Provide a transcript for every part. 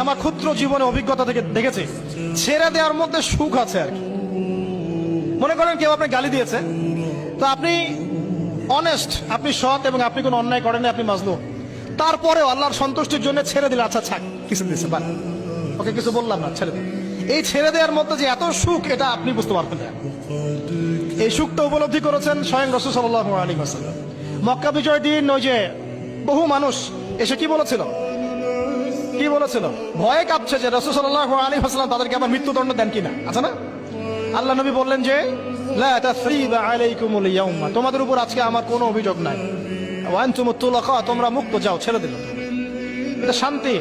আমার ক্ষুদ্র জীবনে অভিজ্ঞতা থেকে দেখেছি, ছেড়ে দেওয়ার মধ্যে সুখ আছে আর কি। মনে করেন কেউ আপনি গালি দিয়েছে, তো আপনি অনেস্ট, আপনি সৎ এবং আপনি কোনো অন্যায় করেননি, আপনি মাজলুম, তারপরেও আল্লাহর সন্তুষ্টির জন্য ছেড়ে দিলে, আচ্ছা ছাক, কিছু দিচ্ছে বা ওকে কিছু বললাম না, ছেড়ে দিন। এই ছেড়ে দেওয়ার মধ্যে যে এত সুখ, এটা আপনি বুঝতে পারবেন না। এই সুখটা উপলব্ধি করেছেন স্বয়ং রাসূল সাল্লাল্লাহু আলাইহি ওয়াসাল্লাম। মক্কা বিজয় দিন ওই যে বহু মানুষ এসে কি বলেছিল, ভয়ে কাঁপছে যে রাসূল সাল্লাল্লাহু আলাইহি ওয়াসাল্লাম তাদেরকে আবার মৃত্যুদণ্ড দেন কিনা, আছে না? আল্লাহ নবী বললেন যে লা তাসরিবা আলাইকুমুল ইয়াউমা, তোমাদের উপর আজকে আমার কোনো অভিযোগ নাই, ওয়া আনতুমুত তুলাকা, তোমরা মুক্ত, যাও, ছেড়ে দিল। এটা শান্তি।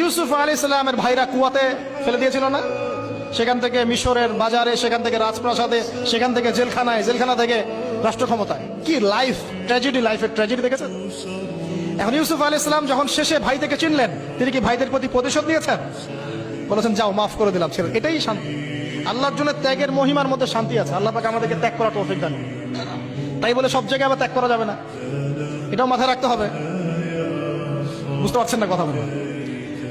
ইউসুফ আলাইহিস সালামের ভাইরা কুয়াতে ফেলে দিয়েছিল না, সেখান থেকে মিশরের বাজারে, সেখান থেকে রাজপ্রাসাদে, সেখান থেকে জেলখানায়, জেলখানা থেকে রাষ্ট্র ক্ষমতায়। কি লাইফ ট্র্যাজেডি, লাইফের ট্র্যাজেডি দেখেছেন? এখন ইউসুফ আলাইহিস সালাম যখন শেষে ভাই থেকে চিনলেন, তিনি কি ভাইদের প্রতি প্রতিশোধ নিয়েছেন? বলেছেন যাও, মাফ করে দিলাম, ছেড়ে। এটাই শান্তি। আল্লাহর জন্য ত্যাগের মহিমার মধ্যে শান্তি আছে। আল্লাহ পাক আমাদেরকে ত্যাগ করার তৌফিক দান। তাই বলে সব জায়গায় আবার ত্যাগ করা যাবে না, এটাও মাথায় রাখতে হবে। বুঝতে পারছেন না কথা বলে?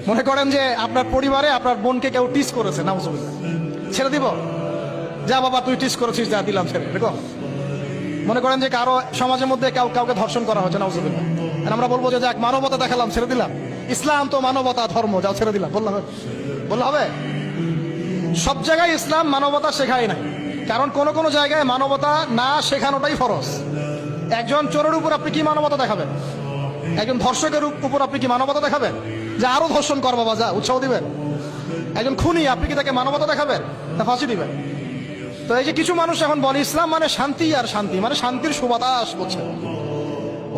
মনে করেন যে আপনার পরিবারে আপনার বোনকে কেউ টিস করেছে, নাউজুবিল্লাহ, ছেড়ে দিব? যা বাবা, তুই টিস করেছিস, যা, দিলাম, ছেড়ে। দেখো, মনে করেন যে কারো সমাজের মধ্যে কাউকে ধর্ষণ করা হচ্ছে, নাউজুবিল্লাহ, আর আমরা বলবো যে যাক, মানবতা দেখালাম, ছেড়ে দিলাম, ইসলাম তো মানবতা ধর্ম, যাও, ছেড়ে দিলাম, বললে হবে? সব জায়গায় ইসলাম মানবতা শেখায় নাই, কারণ কোন কোন জায়গায় মানবতা না শেখানোটাই ফরজ। একজন চোরের উপর আপনি কি মানবতা দেখাবেন? একজন ধর্ষকের উপর আপনি কি মানবতা দেখাবেন যে আরো ধর্ষণ কর বাবা, যা, উৎসাহ দিবেন? একজন খুনি, আপনি কি তাকে মানবতা দেখাবেন না ফাঁসি দিবেন? তো এই যে কিছু মানুষ এখন বলে ইসলাম মানে শান্তি, আর শান্তি মানে শান্তির সুবাতাস বলছে।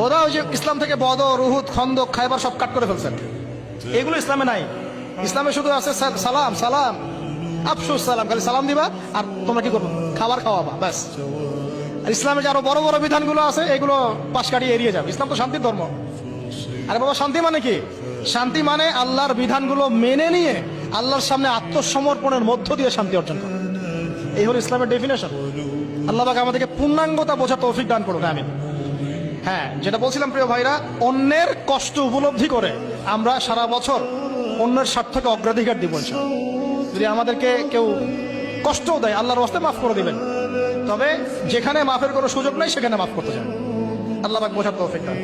ওরা ওই যে ইসলাম থেকে বদর, উহুদ, খন্দক, খায়বার সব কাট করে ফেলছেন। এগুলো ইসলামে নাই। ইসলামে শুধু আছে সালাম, সালাম, আফসোস সালাম, খালি সালাম দিবা আর তোমরা কি করবো, খাবার খাওয়াবা, ব্যাস। আর ইসলামে যে আরো বড় বড় বিধানগুলো আছে, এগুলো পাশ কাটিয়ে এড়িয়ে যাবে। ইসলাম তো শান্তির ধর্ম। আরে বাবা, শান্তি মানে কি? শান্তি মানে আল্লাহর বিধানগুলো মেনে নিয়ে আল্লাহর সামনে আত্মসমর্পণের মধ্য দিয়ে শান্তি অর্জন করা। এই হলো ইসলামের ডেফিনেশন। আল্লাহ পাক আমাদেরকে পূর্ণাঙ্গতা বোঝার তৌফিক দান করুন, আমিন। হ্যাঁ, যেটা বলছিলাম প্রিয় ভাইরা, অন্যের কষ্ট উপলব্ধি করে আমরা সারা বছর অন্যের স্বার্থকে অগ্রাধিকার দিব ইনশাআল্লাহ। যদি আমাদেরকে কেউ কষ্টও দেয়, আল্লাহর ওয়াস্তে মাফ করে দিবেন, তবে যেখানে মাফের কোনো সুযোগ নাই সেখানে মাফ করতে চান। আল্লাহ পাক বোঝার তৌফিক দান।